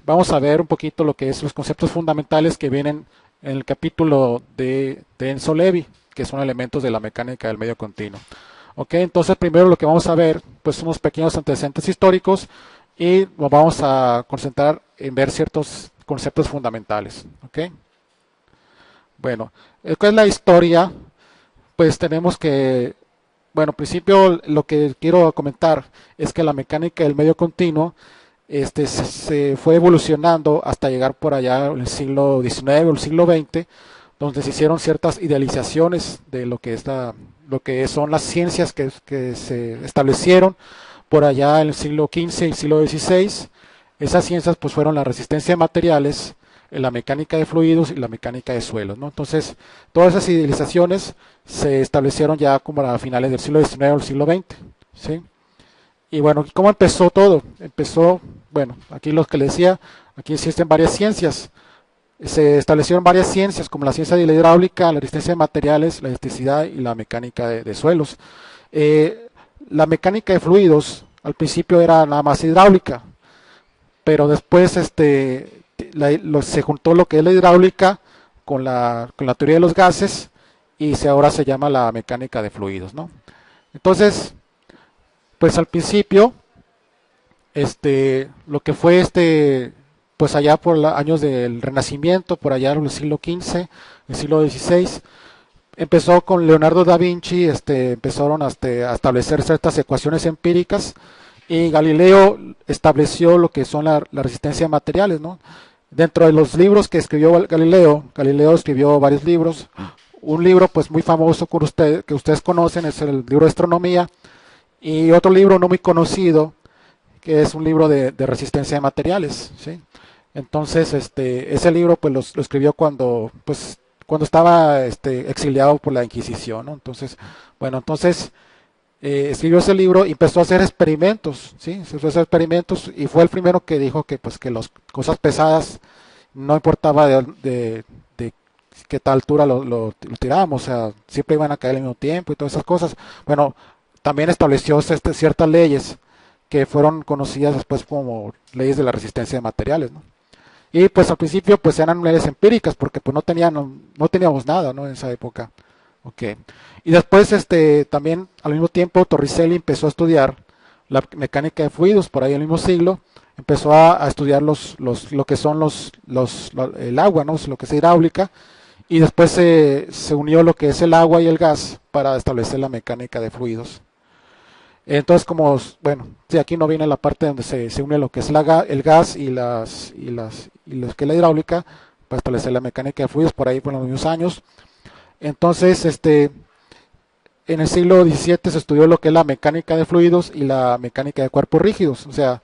Vamos a ver un poquito lo que es los conceptos fundamentales que vienen en el capítulo de Enzo Levi, que son elementos de la mecánica del medio continuo. Ok, entonces primero lo que vamos a ver, pues son unos pequeños antecedentes históricos y nos vamos a concentrar en ver ciertos conceptos fundamentales. Ok, bueno, ¿qué es la historia? Pues tenemos que, bueno, en principio lo que quiero comentar es que la mecánica del medio continuo se fue evolucionando hasta llegar por allá en el siglo XIX o el siglo XX, donde se hicieron ciertas idealizaciones de lo que son las ciencias que se establecieron por allá en el siglo XV y siglo XVI. Esas ciencias pues fueron la resistencia de materiales, la mecánica de fluidos y la mecánica de suelos, ¿no? Entonces, todas esas idealizaciones se establecieron ya como a finales del siglo XIX o el siglo XX, ¿sí? Y bueno, ¿cómo empezó todo? Empezó, bueno, aquí lo que les decía, aquí existen varias ciencias. Se establecieron varias ciencias como la ciencia de la hidráulica, la resistencia de materiales, la elasticidad y la mecánica de suelos. Eh, la mecánica de fluidos al principio era nada más hidráulica, pero después se juntó lo que es la hidráulica con la teoría de los gases y ahora se llama la mecánica de fluidos, ¿no? Entonces, pues al principio, lo que fue pues allá por los años del Renacimiento, por allá en el siglo XV, el siglo XVI, empezó con Leonardo da Vinci, empezaron a establecer ciertas ecuaciones empíricas y Galileo estableció lo que son la resistencia de materiales, ¿no? Dentro de los libros que escribió Galileo, Galileo escribió varios libros. Un libro pues muy famoso que ustedes conocen es el libro de astronomía, y otro libro no muy conocido que es un libro de resistencia de materiales, ¿sí? Entonces, ese libro pues lo escribió cuando estaba exiliado por la Inquisición, ¿no? Entonces, bueno, entonces escribió ese libro y empezó a hacer experimentos, ¿sí? Empezó a hacer experimentos y fue el primero que dijo que pues que las cosas pesadas no importaba de qué tal altura lo tirábamos, o sea, siempre iban a caer al mismo tiempo y todas esas cosas. Bueno, también estableció ciertas leyes que fueron conocidas después como leyes de la resistencia de materiales, ¿no? Y pues al principio pues eran leyes empíricas porque pues no teníamos nada, ¿no? En esa época. Okay. Y después también al mismo tiempo Torricelli empezó a estudiar la mecánica de fluidos por ahí en el mismo siglo, empezó a estudiar lo que son el agua, ¿no? Lo que es hidráulica, y después se unió lo que es el agua y el gas para establecer la mecánica de fluidos. Entonces, bueno, sí, aquí no viene la parte donde se une lo que es el gas y lo que es la hidráulica para establecer la mecánica de fluidos por ahí por los mismos años. Entonces, en el siglo XVII se estudió lo que es la mecánica de fluidos y la mecánica de cuerpos rígidos. O sea,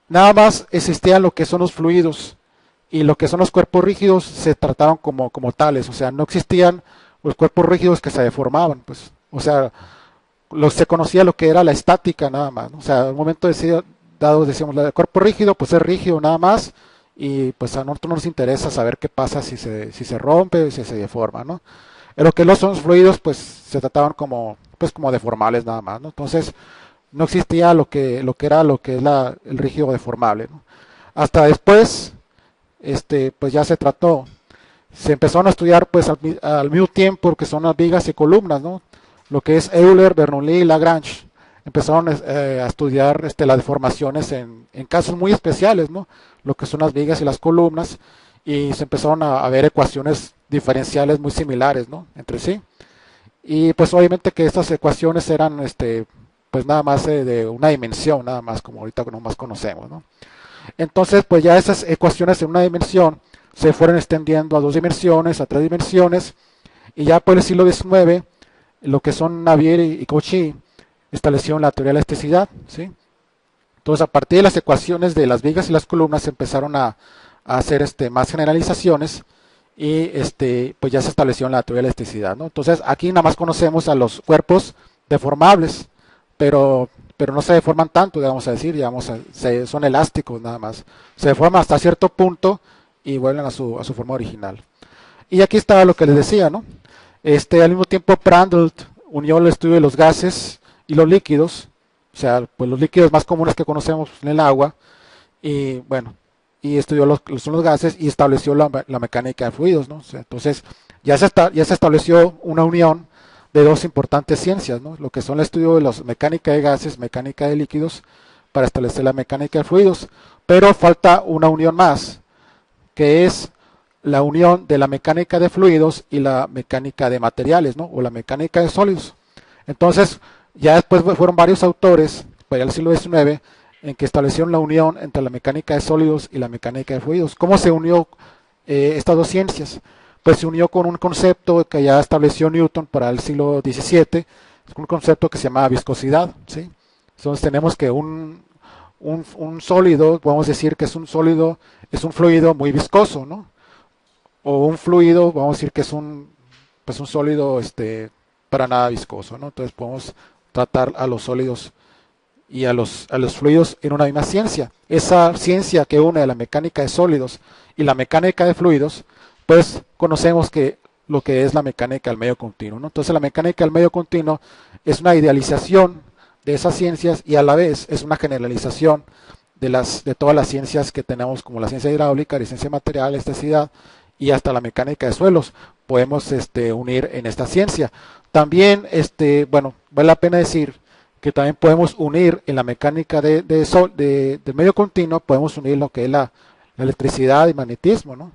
nada más existían lo que son los fluidos y lo que son los cuerpos rígidos se trataban como tales. O sea, no existían los cuerpos rígidos que se deformaban, pues. O sea, se conocía lo que era la estática nada más, ¿no? O sea, al momento dado decíamos, el cuerpo rígido, pues es rígido nada más, y pues a nosotros nos interesa saber qué pasa si se rompe o si se deforma, ¿no? En lo que son los fluidos, pues se trataban como deformables nada más, ¿no? Entonces, no existía lo que es el rígido deformable, ¿no? Hasta después, pues ya se empezaron a estudiar pues al mismo tiempo que son las vigas y columnas, ¿no? Lo que es Euler, Bernoulli y Lagrange. Empezaron a estudiar las deformaciones en casos muy especiales, ¿no? Lo que son las vigas y las columnas, y se empezaron a ver ecuaciones diferenciales muy similares, ¿no? Entre sí. Y pues obviamente que estas ecuaciones eran pues nada más de una dimensión, nada más como ahorita no más conocemos, ¿no? Entonces pues ya esas ecuaciones en una dimensión se fueron extendiendo a dos dimensiones, a tres dimensiones, y ya por el siglo XIX lo que son Navier y Cauchy establecieron la teoría de la elasticidad, ¿sí? Entonces, a partir de las ecuaciones de las vigas y las columnas se empezaron a hacer más generalizaciones y pues ya se estableció la teoría de la elasticidad, ¿no? Entonces, aquí nada más conocemos a los cuerpos deformables, pero no se deforman tanto, vamos a decir, son elásticos nada más. Se deforman hasta cierto punto y vuelven a su forma original. Y aquí está lo que les decía, ¿no? Al mismo tiempo Prandtl unió el estudio de los gases y los líquidos, o sea, pues los líquidos más comunes que conocemos en el agua, y bueno, y estudió son los gases y estableció la mecánica de fluidos, ¿no? O sea, entonces ya se estableció una unión de dos importantes ciencias, ¿no? Lo que son el estudio de la mecánica de gases, mecánica de líquidos, para establecer la mecánica de fluidos, pero falta una unión más, que es la unión de la mecánica de fluidos y la mecánica de materiales, ¿no? O la mecánica de sólidos. Entonces, ya después fueron varios autores, para el siglo XIX, en que establecieron la unión entre la mecánica de sólidos y la mecánica de fluidos. ¿Cómo se unió estas dos ciencias? Pues se unió con un concepto que ya estableció Newton para el siglo XVII, un concepto que se llama viscosidad, ¿sí? Entonces tenemos que un sólido, podemos decir que es un sólido, es un fluido muy viscoso, ¿no? O un fluido, vamos a decir que es pues un sólido para nada viscoso, ¿no? Entonces podemos tratar a los sólidos y a los fluidos en una misma ciencia. Esa ciencia que une la mecánica de sólidos y la mecánica de fluidos, pues conocemos que lo que es la mecánica del medio continuo, ¿no? Entonces la mecánica del medio continuo es una idealización de esas ciencias y a la vez es una generalización de todas las ciencias que tenemos, como la ciencia hidráulica, la ciencia material, elasticidad y hasta la mecánica de suelos. Podemos unir en esta ciencia. También, bueno, vale la pena decir que también podemos unir en la mecánica del medio continuo, podemos unir lo que es la electricidad y magnetismo, ¿no?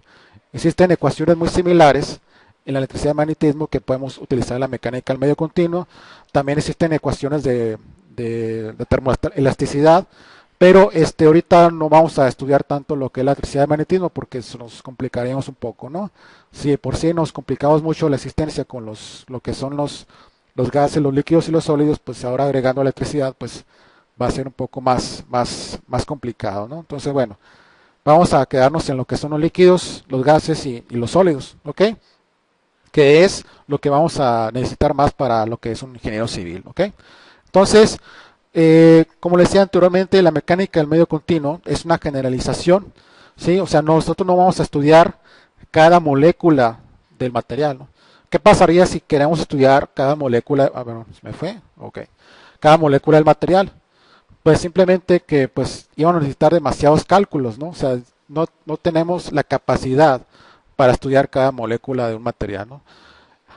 Existen ecuaciones muy similares en la electricidad y magnetismo que podemos utilizar en la mecánica del medio continuo. También existen ecuaciones de termoelasticidad, pero ahorita no vamos a estudiar tanto lo que es la electricidad y magnetismo porque nos complicaríamos un poco, ¿no? Si por sí nos complicamos mucho la existencia con lo que son los gases, los líquidos y los sólidos, pues ahora agregando electricidad, pues va a ser un poco más complicado, ¿no? Entonces, bueno, vamos a quedarnos en lo que son los líquidos, los gases y los sólidos, ¿ok? Que es lo que vamos a necesitar más para lo que es un ingeniero civil, ¿ok? Entonces, como les decía anteriormente, la mecánica del medio continuo es una generalización, ¿sí? O sea, nosotros no vamos a estudiar cada molécula del material, ¿no? ¿Qué pasaría si queremos estudiar cada molécula? Ah, bueno, ¿se me fue? Ok. Cada molécula del material. Pues simplemente que pues íbamos a necesitar demasiados cálculos, ¿no? O sea, no tenemos la capacidad para estudiar cada molécula de un material, ¿no?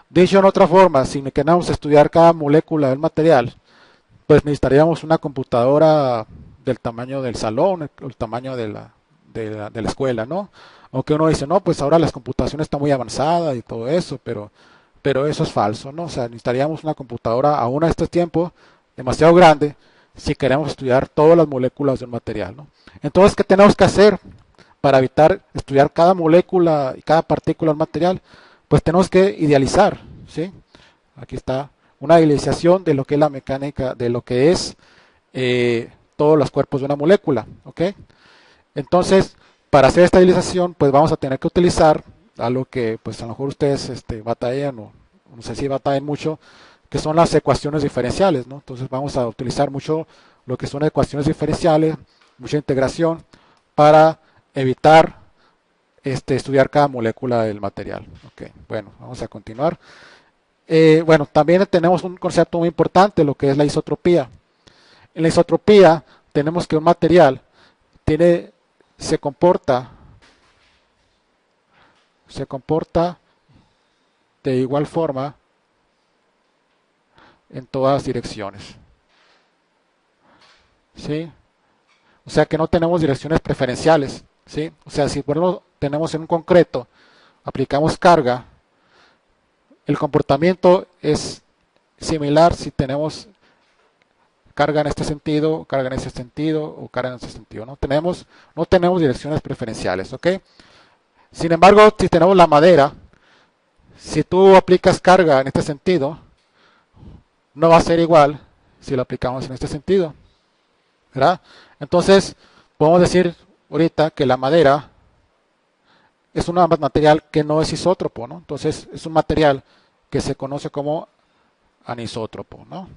Dicho en otra forma, si queremos estudiar cada molécula del material, pues necesitaríamos una computadora del tamaño del salón, el tamaño de la escuela, ¿no? Aunque uno dice, no, pues ahora las computaciones están muy avanzadas y todo eso, pero eso es falso, ¿no? O sea, necesitaríamos una computadora aún a este tiempo demasiado grande si queremos estudiar todas las moléculas del material, ¿no? Entonces, ¿qué tenemos que hacer para evitar estudiar cada molécula y cada partícula del material? Pues tenemos que idealizar, ¿sí? Aquí está una idealización de lo que es la mecánica, de lo que es todos los cuerpos de una molécula, ¿ok? Entonces, para hacer esta idealización, pues vamos a tener que utilizar algo que, pues a lo mejor ustedes batallan o no sé si batallan mucho, que son las ecuaciones diferenciales, ¿no? Entonces vamos a utilizar mucho lo que son ecuaciones diferenciales, mucha integración para evitar estudiar cada molécula del material. Ok, bueno, vamos a continuar. Bueno, también tenemos un concepto muy importante, lo que es la isotropía. En la isotropía tenemos que un material se comporta de igual forma en todas direcciones, ¿sí? O sea que no tenemos direcciones preferenciales, ¿sí? O sea, si por ejemplo tenemos en un concreto, aplicamos carga, el comportamiento es similar si tenemos carga en este sentido, carga en ese sentido o carga en ese sentido. No tenemos direcciones preferenciales, ¿ok? Sin embargo, si tenemos la madera, si tú aplicas carga en este sentido, no va a ser igual si lo aplicamos en este sentido, ¿verdad? Entonces, podemos decir ahorita que la madera es un material que no es isótropo, ¿no? Entonces, es un material que se conoce como anisótropo, ¿no?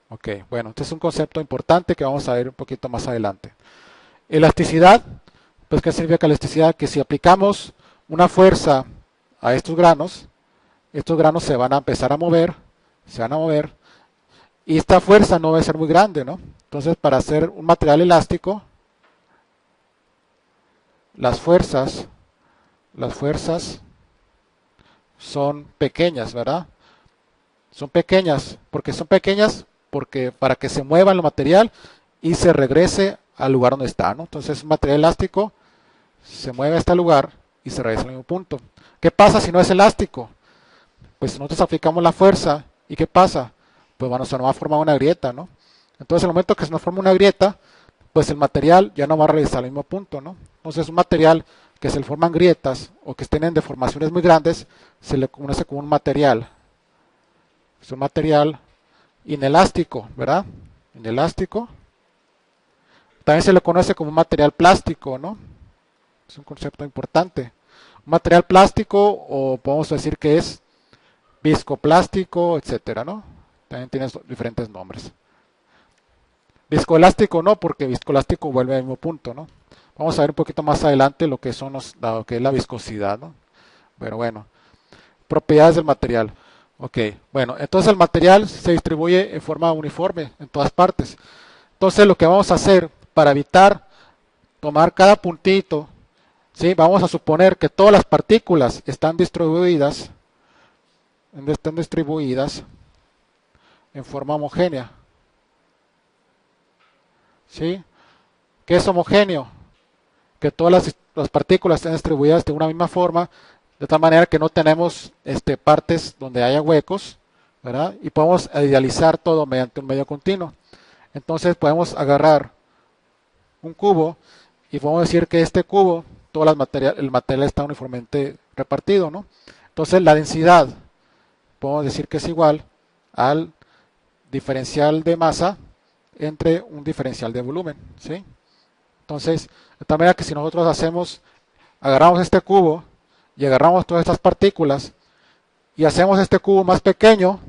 Ok, bueno, este es un concepto importante que vamos a ver un poquito más adelante. Elasticidad, pues ¿qué significa elasticidad? Que si aplicamos una fuerza a estos granos se van a empezar a mover, se van a mover, y esta fuerza no va a ser muy grande, ¿no? Entonces, para hacer un material elástico, las fuerzas, las fuerzas son pequeñas, ¿verdad? Son pequeñas porque para que se mueva el material y se regrese al lugar donde está, ¿no? Entonces un material elástico se mueve a este lugar y se regresa al mismo punto. ¿Qué pasa si no es elástico? Pues nosotros aplicamos la fuerza y ¿qué pasa? Pues bueno, se nos va a formar una grieta, ¿no? Entonces en el momento que se nos forma una grieta, pues el material ya no va a regresar al mismo punto, ¿no? Entonces un material que se le forman grietas o que estén en deformaciones muy grandes, se le conoce como un material. Es un material inelástico, ¿verdad? Inelástico. También se le conoce como un material plástico, ¿no? Es un concepto importante. Un material plástico, o podemos decir que es viscoplástico, etcétera, ¿no? También tiene diferentes nombres. Viscoelástico no, porque viscoelástico vuelve al mismo punto, ¿no? Vamos a ver un poquito más adelante lo que son lo que es la viscosidad, ¿no? Pero bueno, propiedades del material. Ok, bueno, entonces el material se distribuye en forma uniforme en todas partes. Entonces lo que vamos a hacer para evitar tomar cada puntito, ¿sí? Vamos a suponer que todas las partículas están distribuidas en forma homogénea, ¿sí? ¿Qué es homogéneo? Que todas las partículas estén distribuidas de una misma forma, de tal manera que no tenemos partes donde haya huecos, ¿verdad? Y podemos idealizar todo mediante un medio continuo. Entonces podemos agarrar un cubo y podemos decir que este cubo, el material está uniformemente repartido, ¿no? Entonces la densidad, podemos decir que es igual al diferencial de masa entre un diferencial de volumen, ¿sí? Entonces, de tal manera que si nosotros agarramos este cubo y agarramos todas estas partículas y hacemos este cubo más pequeño,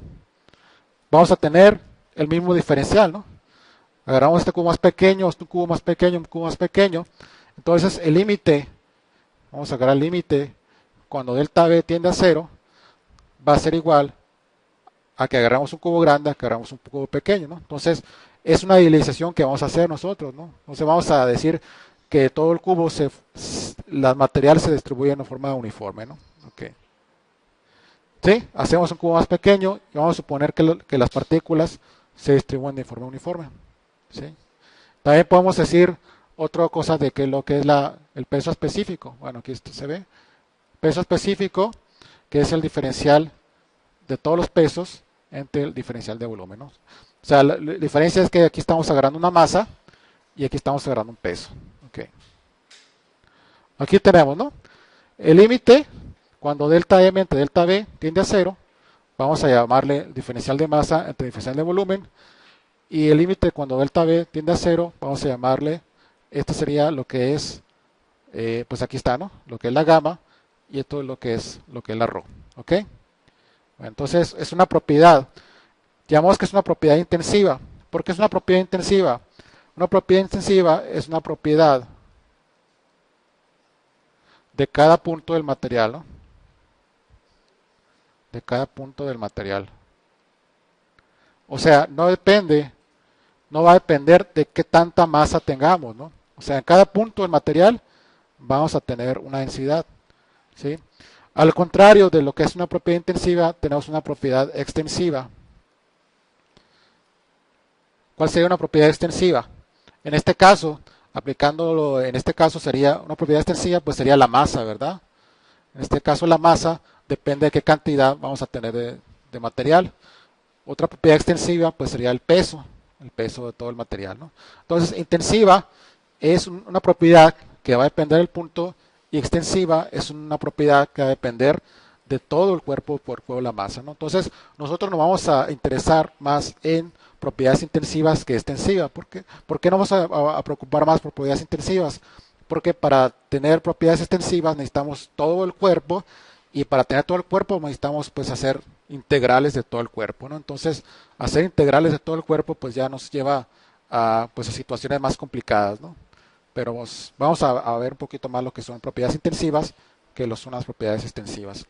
vamos a tener el mismo diferencial, ¿no? Agarramos este cubo más pequeño, este cubo más pequeño, un cubo más pequeño. Entonces el límite, vamos a agarrar el límite cuando delta B tiende a 0, va a ser igual a que agarramos un cubo grande, a que agarramos un cubo pequeño, ¿no? Entonces es una idealización que vamos a hacer nosotros, ¿no? Entonces vamos a decir que todo el cubo, los materiales se distribuyen de forma uniforme, ¿no? Okay. ¿Sí? Hacemos un cubo más pequeño y vamos a suponer que las partículas se distribuyen de forma uniforme, ¿sí? También podemos decir otra cosa de que lo que es el peso específico. Bueno, aquí esto se ve. Peso específico, que es el diferencial de todos los pesos entre el diferencial de volumen, ¿no? O sea, la diferencia es que aquí estamos agarrando una masa y aquí estamos agarrando un peso. Okay. Aquí tenemos, ¿no? El límite, cuando delta M entre delta B tiende a 0, vamos a llamarle diferencial de masa entre diferencial de volumen. Y el límite cuando delta B tiende a 0, vamos a llamarle, esto sería lo que es, pues aquí está, ¿no? Lo que es la gamma y esto es lo que es la ρ. ¿Ok? Bueno, entonces es una propiedad. Llamamos que es una propiedad intensiva. ¿Por qué es una propiedad intensiva? Una propiedad intensiva es una propiedad de cada punto del material, ¿no? De cada punto del material. O sea, no va a depender de qué tanta masa tengamos, ¿no? O sea, en cada punto del material vamos a tener una densidad, ¿sí? Al contrario de lo que es una propiedad intensiva, tenemos una propiedad extensiva. ¿Cuál sería una propiedad extensiva? En este caso, aplicándolo, en este caso sería una propiedad extensiva, pues sería la masa, ¿verdad? En este caso la masa depende de qué cantidad vamos a tener de material. Otra propiedad extensiva, pues sería el peso de todo el material, ¿no? Entonces, intensiva es una propiedad que va a depender del punto y extensiva es una propiedad que va a depender de todo el cuerpo por cuerpo de la masa, ¿no? Entonces, nosotros nos vamos a interesar más en propiedades intensivas que extensivas. ¿Por qué no vamos a preocupar más por propiedades intensivas? Porque para tener propiedades extensivas necesitamos todo el cuerpo y para tener todo el cuerpo necesitamos pues hacer integrales de todo el cuerpo, ¿no? Entonces, hacer integrales de todo el cuerpo pues ya nos lleva pues a situaciones más complicadas, ¿no? Pero vamos a ver un poquito más lo que son propiedades intensivas que lo son las propiedades extensivas.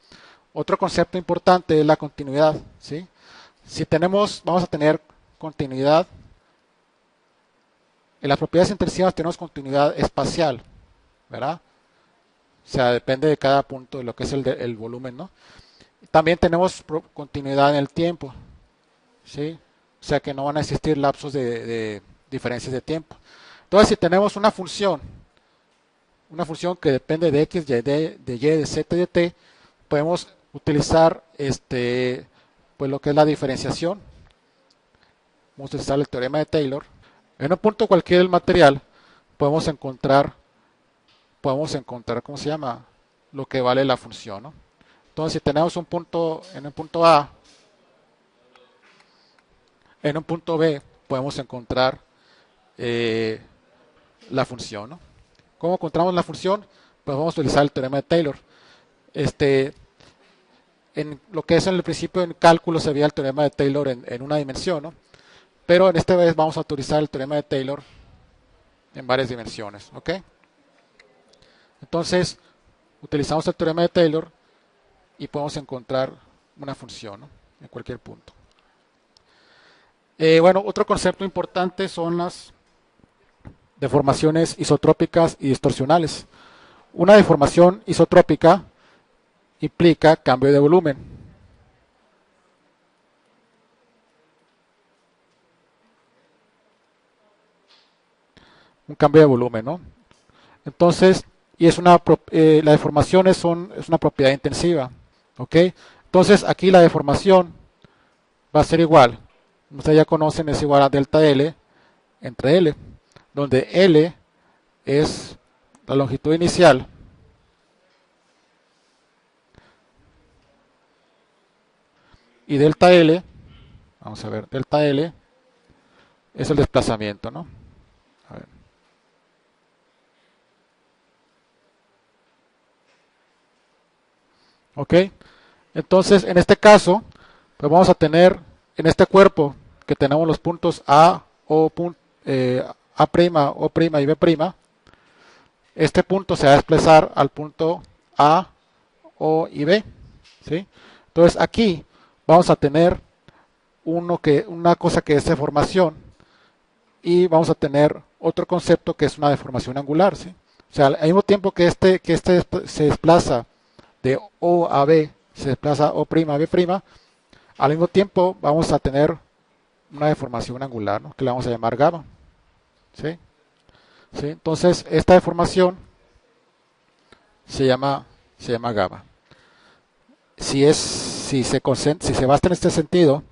Otro concepto importante es la continuidad, ¿sí? Vamos a tener continuidad. En las propiedades intensivas tenemos continuidad espacial, ¿verdad? sea, depende de cada punto de lo que es el volumen, ¿no? También tenemos continuidad en el tiempo, ¿sí? O sea que no van a existir lapsos de diferencias de tiempo. Entonces, si tenemos una función que depende de x, de y, de z y de t, podemos utilizar pues lo que es la diferenciación. Vamos a utilizar el teorema de Taylor. En un punto cualquiera del material podemos encontrar, ¿cómo se llama? Lo que vale la función, ¿no? Entonces, si tenemos un punto en un punto A, en un punto B, podemos encontrar la función, ¿no? ¿Cómo encontramos la función? Pues vamos a utilizar el teorema de Taylor. En lo que es en el principio en cálculo se veía el teorema de Taylor en una dimensión, ¿no? Pero en esta vez vamos a utilizar el teorema de Taylor en varias dimensiones, ¿ok? Entonces, utilizamos el teorema de Taylor y podemos encontrar una función, ¿no? En cualquier punto. Bueno, otro concepto importante son las deformaciones isotrópicas y distorsionales. Una deformación isotrópica implica cambio de volumen. Un cambio de volumen, ¿no? Entonces, la deformación es una propiedad intensiva, ¿ok? Entonces, aquí la deformación va a ser igual. Ustedes ya conocen, es igual a delta L entre L, donde L es la longitud inicial y delta L, vamos a ver, delta L es el desplazamiento, ¿no? A ver. ¿Ok? Entonces, en este caso, pues vamos a tener en este cuerpo que tenemos los puntos A, O, A', O' y B'. Este punto se va a desplazar al punto A, O y B, ¿sí? Entonces aquí vamos a tener una cosa que es deformación y vamos a tener otro concepto que es una deformación angular, ¿sí? O sea, al mismo tiempo que este se desplaza de O a B, se desplaza O' a B', al mismo tiempo vamos a tener una deformación angular, ¿no? Que la vamos a llamar gamma, ¿sí? ¿Sí? Entonces, esta deformación se llama gamma. Si se basa en este sentido,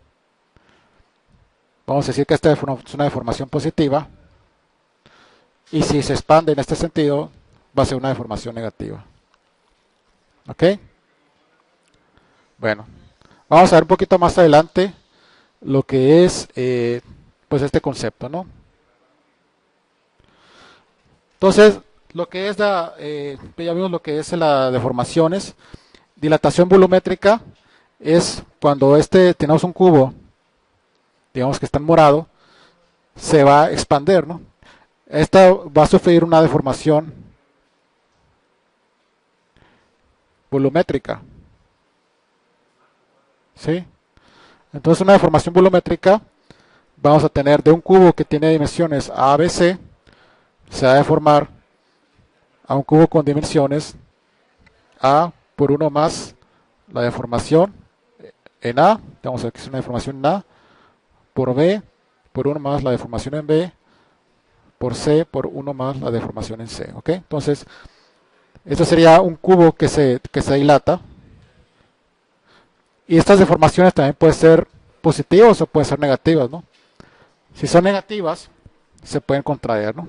vamos a decir que esta es una deformación positiva, y si se expande en este sentido, va a ser una deformación negativa. ¿Ok? Bueno, vamos a ver un poquito más adelante lo que es pues este concepto, ¿no? Entonces, lo que es ya vimos lo que es la deformaciones. Dilatación volumétrica es cuando tenemos un cubo, digamos que está en morado, se va a expandir, ¿no? Esta va a sufrir una deformación volumétrica, ¿sí? Entonces, una deformación volumétrica vamos a tener de un cubo que tiene dimensiones A, B, C, se va a deformar a un cubo con dimensiones A por 1 más la deformación en A, vamos a ver que es una deformación en A, por B por 1 más la deformación en B, por C por 1 más la deformación en C, ¿ok? Entonces, esto sería un cubo que se dilata, y estas deformaciones también pueden ser positivas o pueden ser negativas, ¿no? Si son negativas, se pueden contraer, ¿no?